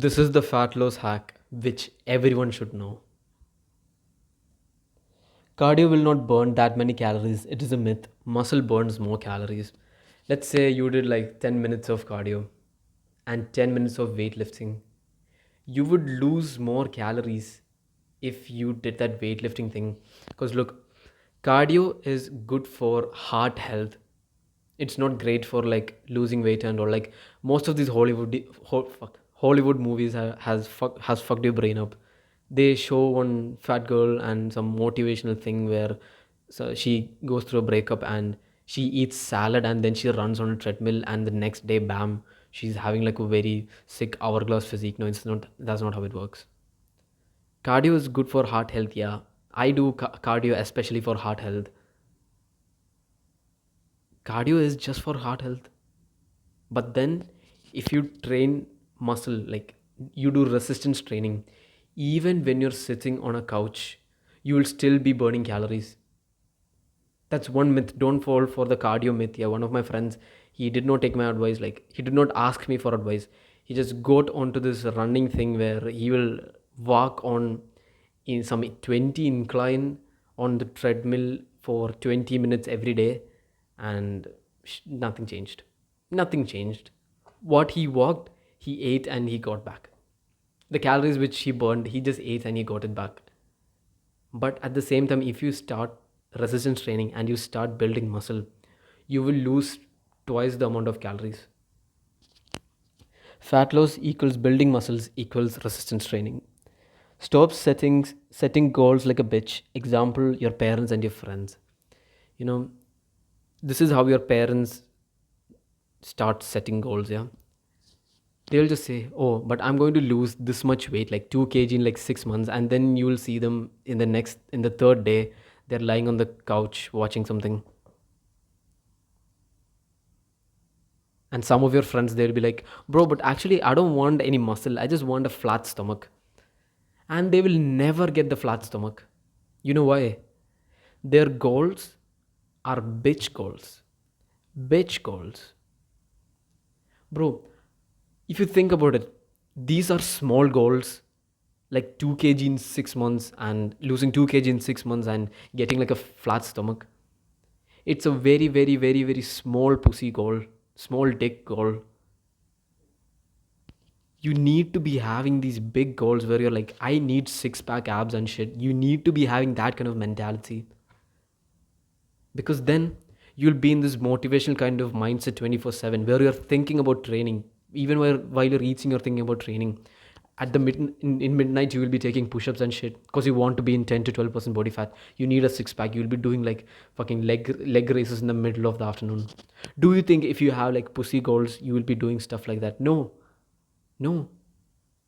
This is the fat loss hack which everyone should know. Cardio will not burn that many calories. It is a myth. Muscle burns more calories. Let's say you did like 10 minutes of cardio and 10 minutes of weightlifting. You would lose more calories if you did that weightlifting thing. Because look, cardio is good for heart health. It's not great for like losing weight and or like most of these Hollywood movies has fucked your brain up. They show one fat girl and some motivational thing where she goes through a breakup and she eats salad and then she runs on a treadmill and the next day bam she's having like a very sick hourglass physique. No, it's not. That's not how it works. Cardio is good for heart health. Yeah, I do cardio especially for heart health. Cardio is just for heart health. But then if you train muscle, like you do resistance training, even when you're sitting on a couch, you will still be burning calories. That's one myth. Don't fall for the cardio myth. Yeah, one of my friends, he did not take my advice. Like he did not ask me for advice. He just got onto this running thing where he will walk on in some 20 incline on the treadmill for 20 minutes every day, and nothing changed. Nothing changed. What he walked, he ate and he got back. The calories which he burned, he just ate and he got it back. But at the same time, if you start resistance training and you start building muscle, you will lose twice the amount of calories. Fat loss equals building muscles equals resistance training. Stop setting goals like a bitch. Example, your parents and your friends. You know, this is how your parents start setting goals, yeah. They'll just say, oh, but I'm going to lose this much weight, like 2 kg in like 6 months, and then you will see them in the third day, they're lying on the couch watching something. And some of your friends, they'll be like, bro, but actually I don't want any muscle, I just want a flat stomach. And they will never get the flat stomach. You know why? Their goals are bitch goals. Bitch goals. Bro, if you think about it, these are small goals like 2 kg in 6 months and losing 2 kg in 6 months and getting like a flat stomach. It's a very, very, very, very small pussy goal, small dick goal. You need to be having these big goals where you're like, I need six pack abs and shit. You need to be having that kind of mentality because then you'll be in this motivational kind of mindset 24/7 where you're thinking about training even while you're eating you're thinking about training at the in midnight you will be taking push-ups and shit because you want to be in 10 to 12% body fat. You need a six pack. You'll be doing like fucking leg races in the middle of the afternoon. Do you think if you have like pussy goals you will be doing stuff like that? No. No.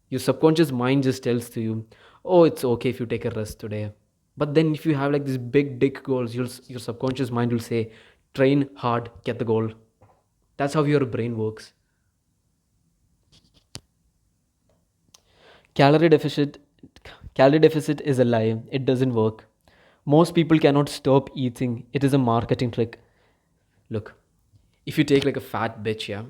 Your subconscious mind just tells to you, oh, it's okay if you take a rest today. But then if you have like these big dick goals, your subconscious mind will say, train hard, get the goal. That's how your brain works. Calorie deficit calorie deficit is a lie. It doesn't work. Most people cannot stop eating. It is a marketing trick. Look, if you take like a fat bitch, yeah,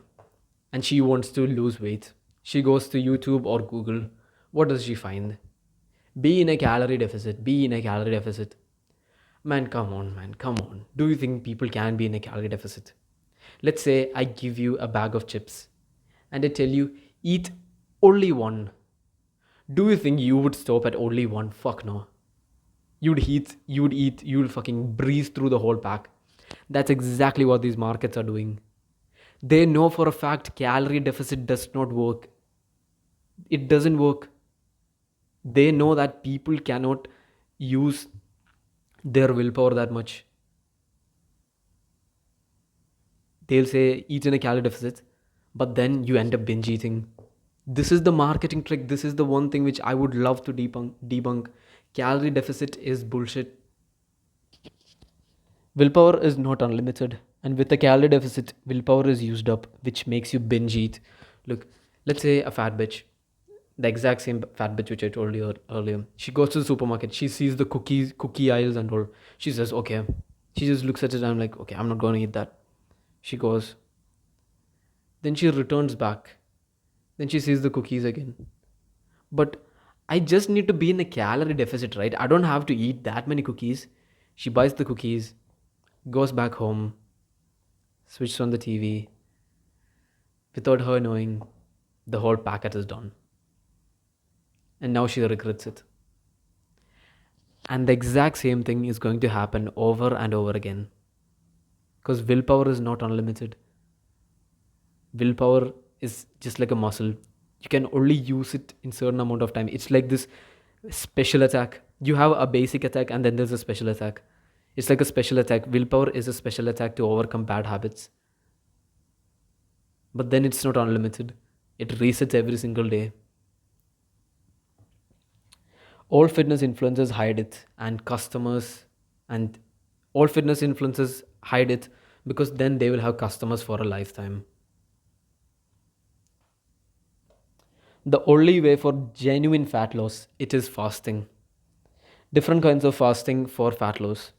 and she wants to lose weight, she goes to YouTube or Google. What does she find? Be in a calorie deficit. Be in a calorie deficit. Man, come on, man, come on. Do you think people can be in a calorie deficit? Let's say I give you a bag of chips and I tell you, eat only one. Do you think you would stop at only one? Fuck no. You'd fucking breeze through the whole pack. That's exactly what these markets are doing. They know for a fact calorie deficit does not work. It doesn't work. They know that people cannot use their willpower that much. They'll say eat in a calorie deficit, but then you end up binge eating. This is the marketing trick. This is the one thing which I would love to debunk. Calorie deficit is bullshit. Willpower is not unlimited, and with a calorie deficit, willpower is used up, which makes you binge eat. Look, let's say a fat bitch, the exact same fat bitch which I told you earlier. She goes to the supermarket. She sees the cookie aisles and all. She says, "Okay." She just looks at it. And I'm like, "Okay, I'm not going to eat that." She goes. Then she returns back. Then she sees the cookies again. But I just need to be in a calorie deficit, right? I don't have to eat that many cookies. She buys the cookies, goes back home, switches on the TV. Without her knowing, the whole packet is done. And now she regrets it. And the exact same thing is going to happen over and over again. Because willpower is not unlimited. Willpower is just like a muscle. You can only use it in certain amount of time. It's like this special attack. You have a basic attack and then there's a special attack. It's like a special attack. Willpower is a special attack to overcome bad habits. But then it's not unlimited. It resets every single day. All fitness influencers hide it, and customers and all fitness influencers hide it because then they will have customers for a lifetime. The only way for genuine fat loss, it is fasting. Different kinds of fasting for fat loss.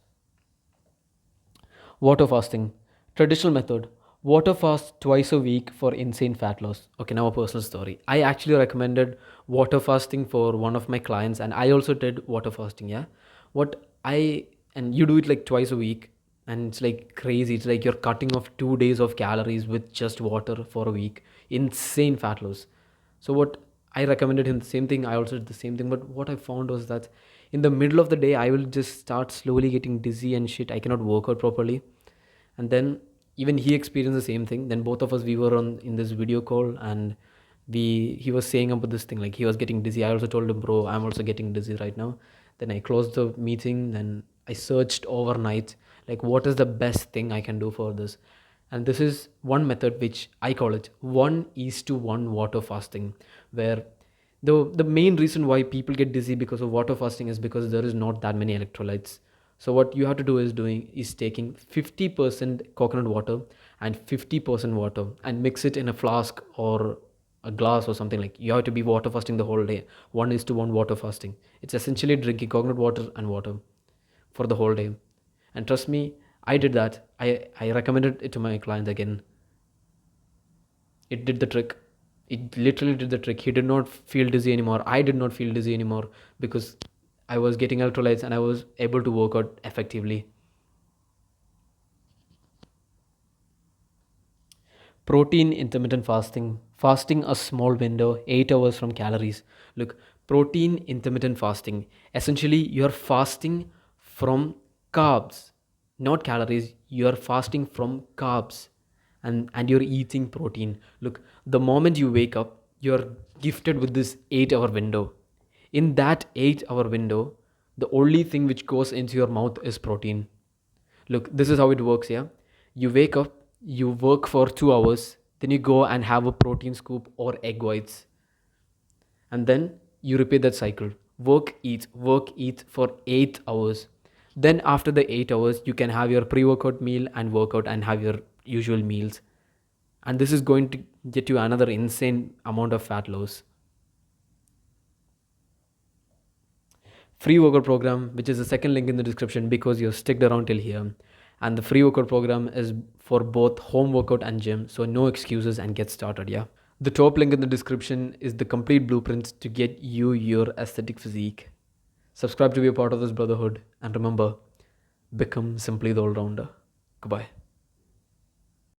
Water fasting. Traditional method. Water fast twice a week for insane fat loss. Okay, now a personal story. I actually recommended water fasting for one of my clients, and I also did water fasting. Yeah. What I, and you do it like twice a week, and it's like crazy. It's like you're cutting off 2 days of calories with just water for a week. Insane fat loss. So what I recommended him the same thing. I also did the same thing. But what I found was that in the middle of the day, I will just start slowly getting dizzy and shit. I cannot work out properly. And then even he experienced the same thing. Then both of us, we were on in this video call, and he was saying about this thing like he was getting dizzy. I also told him, bro, I'm also getting dizzy right now. Then I closed the meeting. Then I searched overnight like what is the best thing I can do for this. And this is one method which I call it 1:1 water fasting, where the main reason why people get dizzy because of water fasting is because there is not that many electrolytes. So what you have to do is taking 50% coconut water and 50% water and mix it in a flask or a glass or something. Like you have to be water fasting the whole day. 1:1 water fasting. It's essentially drinking coconut water and water for the whole day. And trust me, I did that. I recommended it to my clients again. It did the trick. It literally did the trick. He did not feel dizzy anymore. I did not feel dizzy anymore because I was getting electrolytes and I was able to work out effectively. Protein intermittent fasting. Fasting a small window, 8 hours from calories. Look, protein intermittent fasting. Essentially, you're fasting from carbs, not calories. You're fasting from carbs and you're eating protein. Look, the moment you wake up, you're gifted with this 8 hour window. In that 8 hour window, the only thing which goes into your mouth is protein. Look, this is how it works, yeah? You wake up, you work for 2 hours, then you go and have a protein scoop or egg whites. And then you repeat that cycle. Work, eat for 8 hours. Then after the 8 hours, you can have your pre-workout meal and workout and have your usual meals. And this is going to get you another insane amount of fat loss. Free workout program, which is the second link in the description because you're sticked around till here. And the free workout program is for both home workout and gym, so no excuses and get started, yeah. The top link in the description is the complete blueprint to get you your aesthetic physique. Subscribe to be a part of this brotherhood, and remember, become simply the all-rounder. Goodbye.